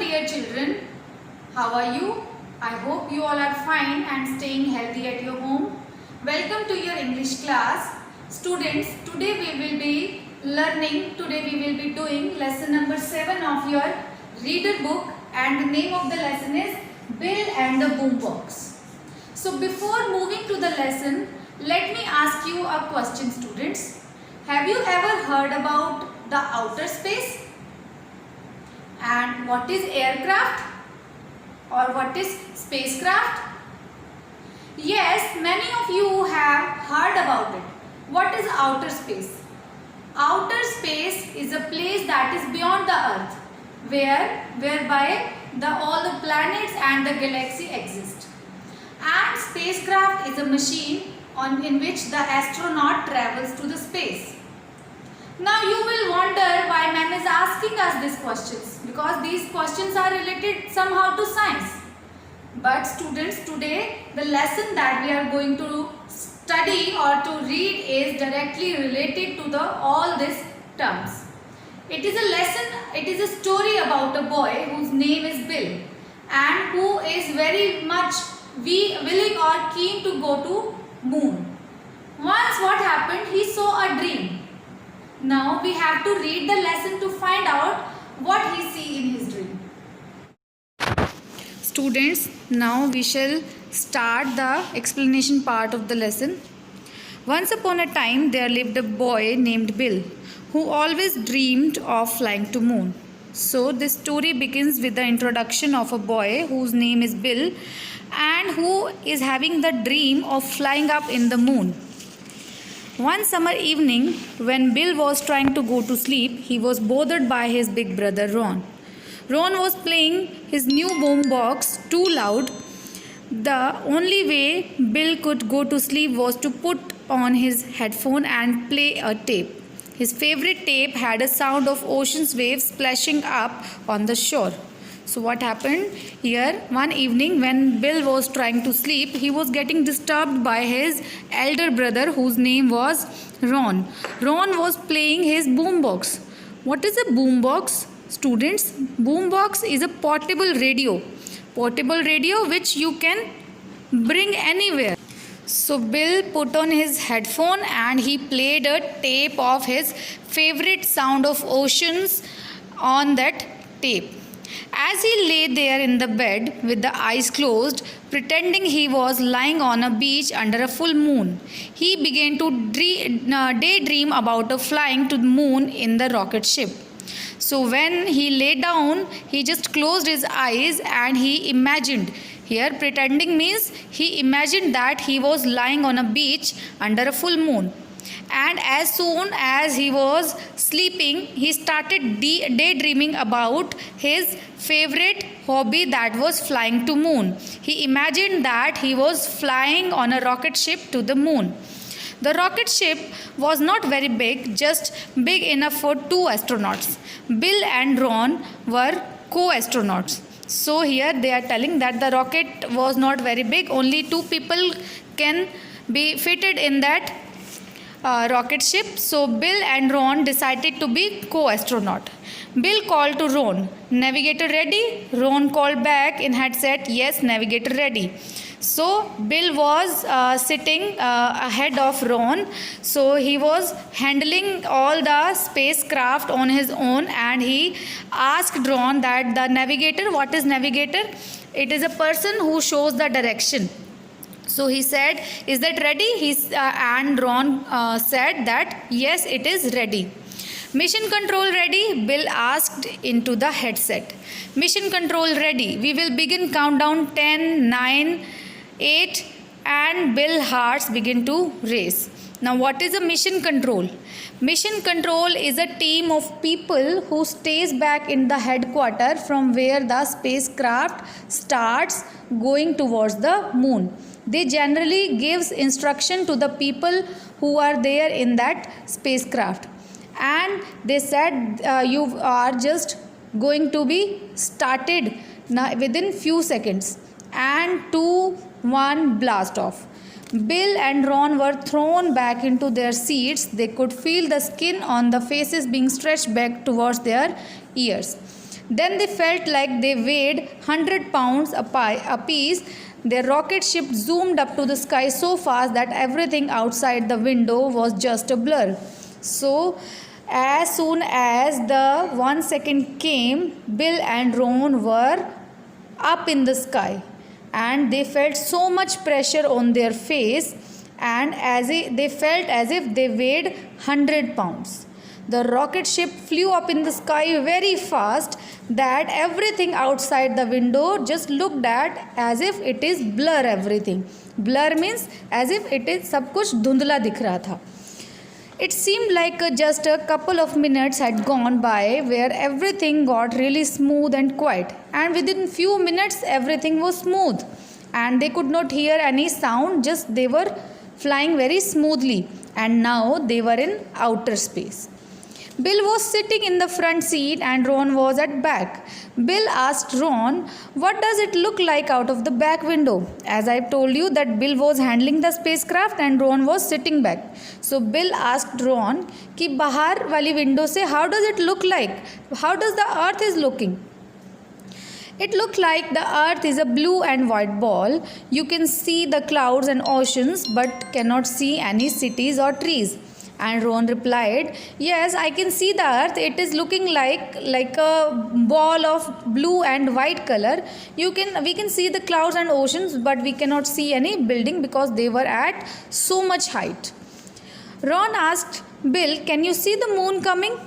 dear children, how are you? I hope you all are fine and staying healthy at your home. Welcome to your English class. Students, today we will be doing lesson number 7 of your reader book, and the name of the lesson is Bill and the Boombox. So before moving to the lesson, let me ask you a question, students. Have you ever heard about the outer space? And what is aircraft? Or what is spacecraft? Yes, many of you have heard about it. What is outer space? Outer space is a place that is beyond the earth, whereby all the planets and the galaxy exist. And spacecraft is a machine in which the astronaut travels to the space. Now you will wonder why ma'am is asking us these questions, because these questions are related somehow to science. But students, today the lesson that we are going to study or to read is directly related to all these terms. It is a lesson, it is a story about a boy whose name is Bill and who is very much willing or keen to go to moon. Once what happened, he saw a dream. Now we have to read the lesson to find out what he see in his dream. Students, now we shall start the explanation part of the lesson. Once upon a time there lived a boy named Bill who always dreamed of flying to moon. So this story begins with the introduction of a boy whose name is Bill and who is having the dream of flying up in the moon. One summer evening, when Bill was trying to go to sleep, he was bothered by his big brother Ron. Ron was playing his new boombox too loud. The only way Bill could go to sleep was to put on his headphone and play a tape. His favorite tape had a sound of ocean's waves splashing up on the shore. So what happened here, one evening when Bill was trying to sleep, he was getting disturbed by his elder brother whose name was Ron. Ron was playing his boombox. What is a boombox? Students, boombox is a portable radio. Portable radio which you can bring anywhere. So Bill put on his headphone and he played a tape of his favorite sound of oceans on that tape. As he lay there in the bed with the eyes closed, pretending he was lying on a beach under a full moon, he began to daydream about flying to the moon in the rocket ship. So when he lay down, he just closed his eyes and he imagined. Here pretending means he imagined that he was lying on a beach under a full moon. And as soon as he was sleeping, he started daydreaming about his favorite hobby, that was flying to moon. He imagined that he was flying on a rocket ship to the moon. The rocket ship was not very big, just big enough for 2 astronauts. Bill and Ron were co-astronauts. So here they are telling that the rocket was not very big, only 2 people can be fitted in that rocket ship. So Bill and Ron decided to be co-astronaut. Bill called to Ron, "Navigator ready?" Ron called back in headset, "Yes, navigator ready." So Bill was sitting ahead of Ron. So he was handling all the spacecraft on his own, and he asked Ron that the navigator, what is navigator? It is a person who shows the direction. So he said, "Is that ready?" And Ron said that yes, it is ready. "Mission control ready?" Bill asked into the headset. "Mission control ready. We will begin countdown 10, 9, 8 and Bill's hearts begin to race. Now what is a mission control? Mission control is a team of people who stays back in the headquarters from where the spacecraft starts going towards the moon. They generally gives instruction to the people who are there in that spacecraft. And they said you are just going to be started now within few seconds. And 2, 1, blast off. Bill and Ron were thrown back into their seats. They could feel the skin on the faces being stretched back towards their ears. Then they felt like they weighed 100 pounds apiece. Their rocket ship zoomed up to the sky so fast that everything outside the window was just a blur. So, as soon as the 1 second came, Bill and Ron were up in the sky, and they felt so much pressure on their face, and they felt as if they weighed 100 pounds. The rocket ship flew up in the sky very fast that everything outside the window just looked at as if it is blur everything. Blur means as if it is सब कुछ धुंधला दिख रहा था. It seemed like just a couple of minutes had gone by where everything got really smooth and quiet, and within few minutes everything was smooth and they could not hear any sound, just they were flying very smoothly, and now they were in outer space. Bill was sitting in the front seat and Ron was at back. Bill asked Ron, "What does it look like out of the back window?" As I told you that Bill was handling the spacecraft and Ron was sitting back. So Bill asked Ron कि बाहर वाली window से how does it look like? How does the earth is looking? It looked like the earth is a blue and white ball. You can see the clouds and oceans but cannot see any cities or trees. And Ron replied, "Yes, I can see the earth. It is looking like a ball of blue and white color. We can see the clouds and oceans, but we cannot see any building because they were at so much height." Ron asked Bill, "Can you see the moon coming?"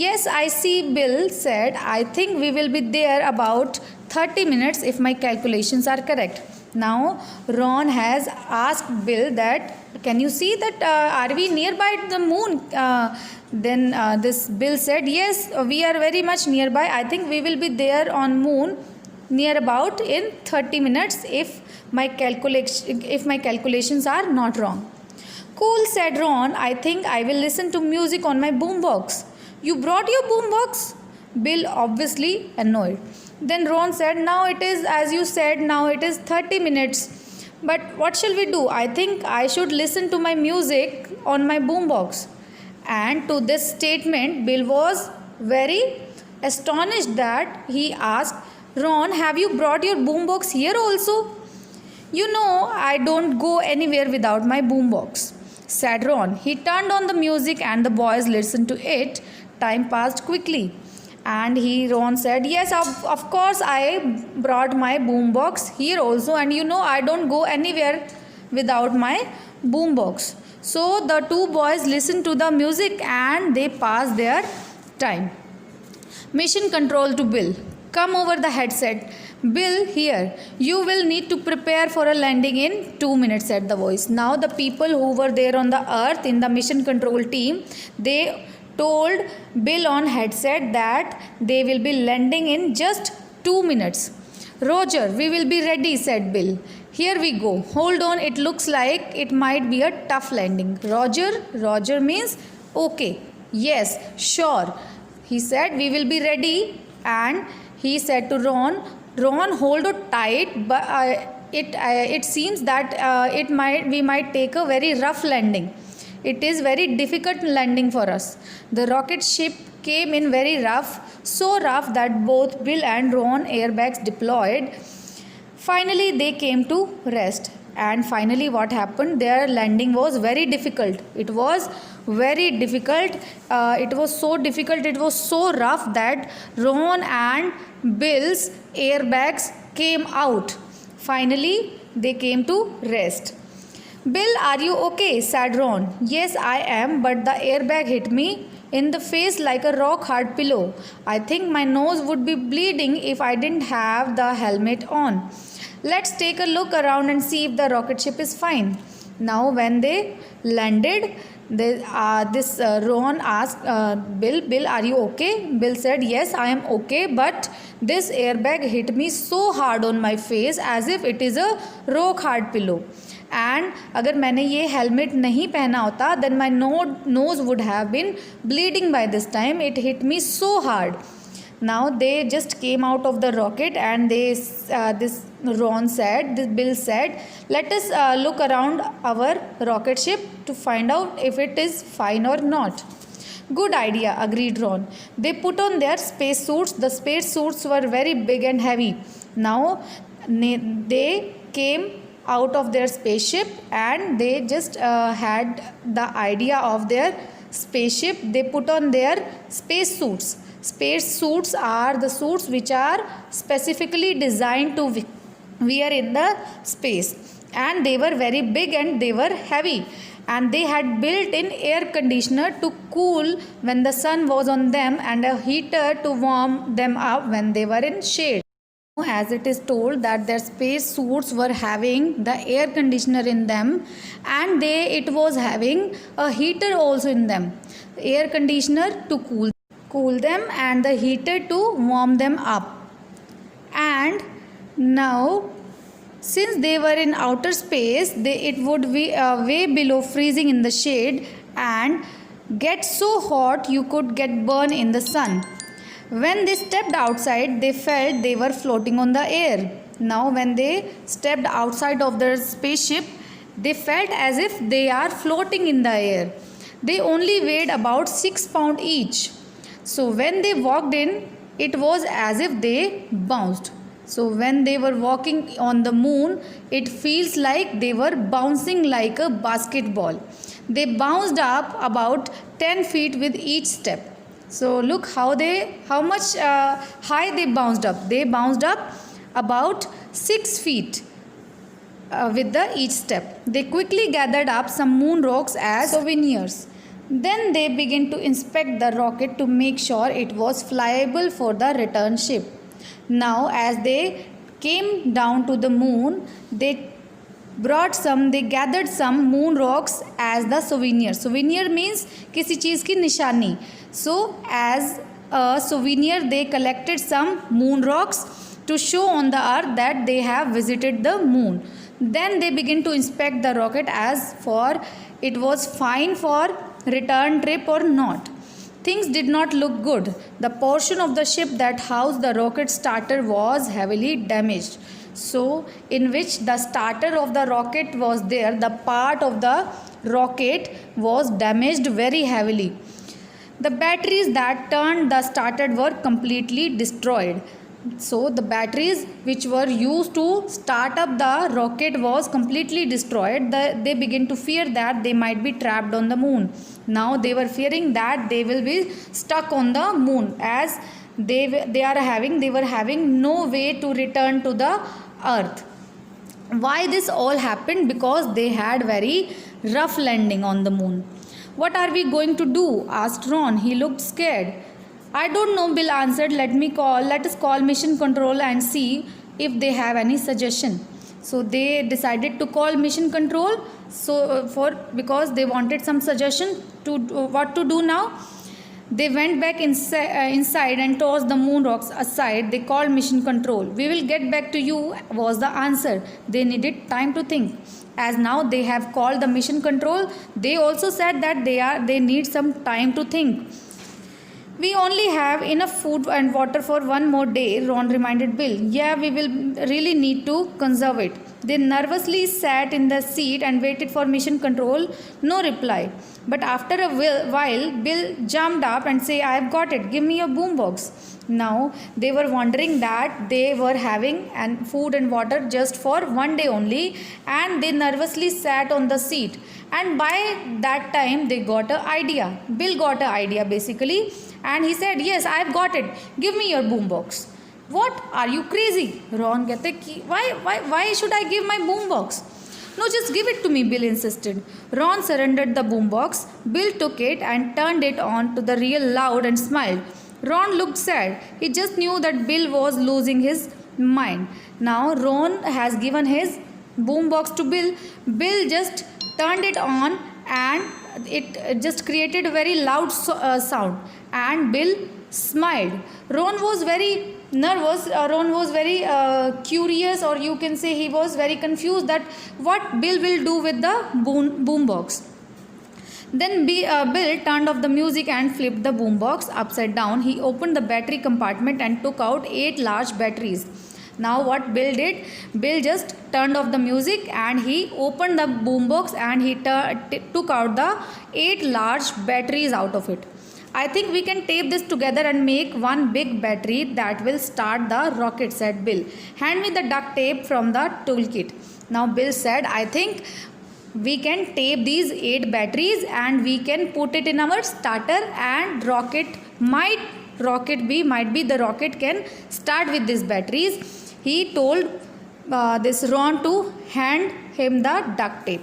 "Yes, I see," Bill said. "I think we will be there about 30 minutes if my calculations are correct." Now Ron has asked Bill that, "Can you see that are we nearby the moon?" Then this Bill said, "Yes, we are very much nearby. I think we will be there on moon near about in 30 minutes if my calculations are not wrong." "Cool," said Ron. "I think I will listen to music on my boombox." "You brought your boombox?" Bill obviously annoyed. Then Ron said, "Now it is, as you said, now it is 30 minutes. But what shall we do? I think I should listen to my music on my boombox." And to this statement, Bill was very astonished that he asked, "Ron, have you brought your boombox here also?" "You know, I don't go anywhere without my boombox," said Ron. He turned on the music and the boys listened to it. Time passed quickly. And Ron said, "Yes, of course I brought my boombox here also, and you know I don't go anywhere without my boombox." So the two boys listened to the music and they passed their time. Mission control to Bill. "Come over the headset." "Bill, here. You will need to prepare for a landing in 2 minutes," said the voice. Now the people who were there on the earth in the mission control team, they told Bill on headset that they will be landing in just 2 minutes. "Roger, we will be ready," said Bill. "Here we go. Hold on, it looks like it might be a tough landing." Roger means okay. "Yes, sure," he said. "We will be ready." And he said to Ron, "Hold it tight, but it seems that we might take a very rough landing. It is very difficult landing for us." The rocket ship came in very rough, so rough that both Bill and Ron airbags deployed. Finally, they came to rest. And finally, what happened? Their landing was very difficult. It was very difficult. It was so difficult. It was so rough that Ron and Bill's airbags came out. Finally, they came to rest. "Bill, are you okay?" said Ron. "Yes, I am, but the airbag hit me in the face like a rock hard pillow. I think my nose would be bleeding if I didn't have the helmet on." "Let's take a look around and see if the rocket ship is fine." Now when they landed, Ron asked Bill, "Are you okay?" Bill said, "Yes, I am okay, but this airbag hit me so hard on my face as if it is a rock hard pillow. And अगर मैंने ये helmet नहीं पहना होता, then my nose would have been bleeding by this time. It hit me so hard." Now they just came out of the rocket and Bill said, "Let us look around our rocket ship to find out if it is fine or not." Good idea, agreed Ron. They put on their space suits. The space suits were very big and heavy. Now they came out of their spaceship and they just had the idea of their spaceship. They put on their space suits. Space suits are the suits which are specifically designed to wear in the space, and they were very big and they were heavy, and they had built in air conditioner to cool when the sun was on them and a heater to warm them up when they were in shade. As it is told that their space suits were having the air conditioner in them, and it was having a heater also in them. Air conditioner to cool them and the heater to warm them up. And now, since they were in outer space, it would be way below freezing in the shade and get so hot you could get burned in the sun. When they stepped outside, they felt they were floating on the air. Now when they stepped outside of their spaceship, they felt as if they are floating in the air. They only weighed about 6 pounds each. So when they walked in, it was as if they bounced. So when they were walking on the moon, it feels like they were bouncing like a basketball. They bounced up about 10 feet with each step. So look how much high they bounced up. They bounced up about 6 feet with each step. They quickly gathered up some moon rocks as souvenirs. Then they began to inspect the rocket to make sure it was flyable for the return ship. Now as they came down to the moon, they gathered some moon rocks as the souvenir. Souvenir means किसी चीज़ की निशानी. So as a souvenir, they collected some moon rocks to show on the earth that they have visited the moon. Then they begin to inspect the rocket as for it was fine for return trip or not. Things did not look good. The portion of the ship that housed the rocket starter was heavily damaged. So in which the starter of the rocket was there, the part of the rocket was damaged very heavily. The batteries that turned the starter were completely destroyed. So the batteries which were used to start up the rocket was completely destroyed. They began to fear that they might be trapped on the moon. Now they were fearing that they will be stuck on the moon, as they were having no way to return to the earth. Why this all happened? Because they had very rough landing on the moon. What are we going to do? Asked Ron. He looked scared. I don't know, Bill answered. Let us call Mission Control and see if they have any suggestion. So they decided to call Mission Control because they wanted some suggestion to what to do now. They went back inside and tossed the moon rocks aside. They called Mission Control. We will get back to you was the answer. They needed time to think. As now they have called the Mission Control, they also said that they need some time to think. We only have enough food and water for one more day, Ron reminded Bill. Yeah, we will really need to conserve it. They nervously sat in the seat and waited for Mission Control. No reply. But after a while, Bill jumped up and said, I have got it. Give me your boombox. Now, they were wondering that they were having food and water just for one day only, and they nervously sat on the seat. And by that time, they got an idea. Bill got an idea basically, and he said, yes, I have got it. Give me your boombox. What? Are you crazy? Ron कहते why should I give my boombox? No, just give it to me, Bill insisted. Ron surrendered the boombox. Bill took it and turned it on to the real loud and smiled. Ron looked sad. He just knew that Bill was losing his mind. Now Ron has given his boombox to Bill. Bill just turned it on and it just created a very loud sound. And Bill smiled. Ron was very nervous. Ron was very curious, or you can say he was very confused that what Bill will do with the boombox. Then Bill turned off the music and flipped the boombox upside down. He opened the battery compartment and took out 8 large batteries. Now what Bill did? Bill just turned off the music and he opened the boombox and he took out the 8 large batteries out of it. I think we can tape this together and make one big battery that will start the rocket, said Bill. Hand me the duct tape from the toolkit. Now Bill said, I think we can tape these 8 batteries and we can put it in our starter, and might be the rocket can start with these batteries. He told this Ron to hand him the duct tape.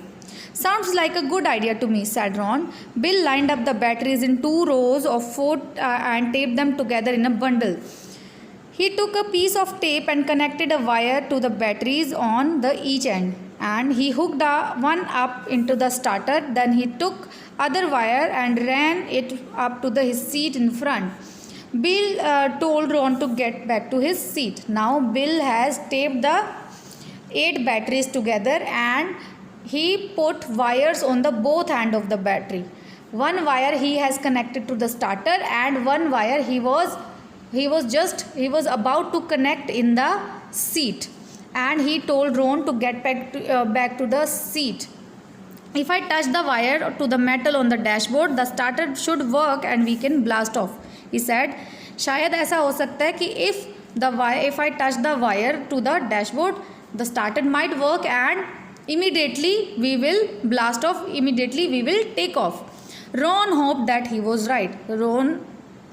Sounds like a good idea to me, said Ron. Bill lined up the batteries in 2 rows of 4 and taped them together in a bundle. He took a piece of tape and connected a wire to the batteries on the each end, and he hooked one up into the starter. Then he took other wire and ran it up to his seat in front. Bill told Ron to get back to his seat. Now Bill has taped the 8 batteries together and he put wires on the both end of the battery. One wire he has connected to the starter, and one wire he was about to connect in the seat, and he told Ron to get back to the seat. If I touch the wire to the metal on the dashboard, the starter should work and we can blast off, he said. शायद ऐसा हो सकता है कि if I touch the wire to the dashboard, the starter might work and immediately we will blast off, immediately we will take off. Ron hoped that he was right. Ron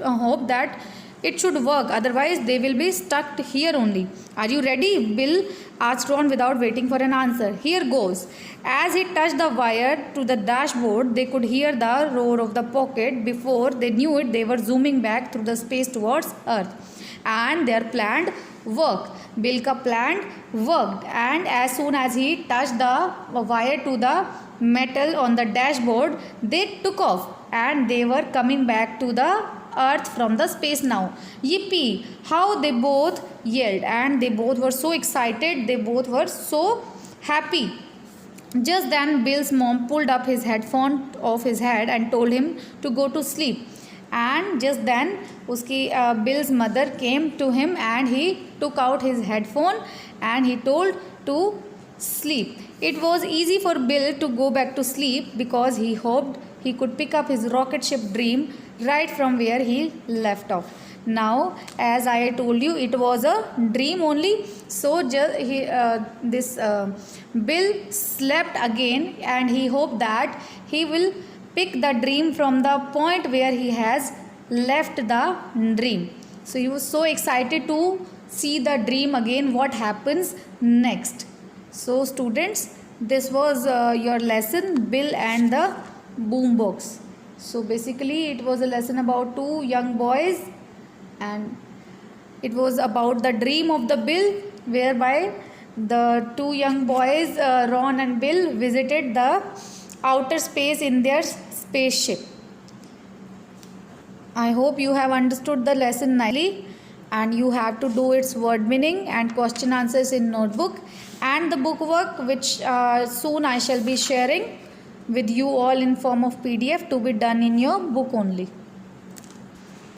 hoped that it should work, otherwise they will be stuck here only. Are you ready? Bill asked Ron without waiting for an answer. Here goes. As he touched the wire to the dashboard, they could hear the roar of the pocket. Before they knew it, they were zooming back through the space towards Earth. And their planned work. Bill ka planned worked, and as soon as he touched the wire to the metal on the dashboard, they took off and they were coming back to the Earth from the space now. Yippee! How they both yelled, and they both were so excited, they both were so happy. Just then Bill's mom pulled up his headphone off his head and told him to go to sleep. And just then Bill's mother came to him and he took out his headphone and he told to sleep. It was easy for Bill to go back to sleep because he hoped he could pick up his rocket ship dream right from where he left off. Now, as I told you, it was a dream only. So Bill slept again and he hoped that he will pick the dream from the point where he has left the dream. So he was so excited to see the dream again, what happens next. So students, this was your lesson, Bill and the Boombox. So basically it was a lesson about 2 young boys, and it was about the dream of the Bill, whereby the 2 young boys, Ron and Bill, visited the outer space in their spaceship. I hope you have understood the lesson nicely, and you have to do its word meaning and question answers in notebook, and the book work, which soon I shall be sharing with you all in form of PDF to be done in your book only.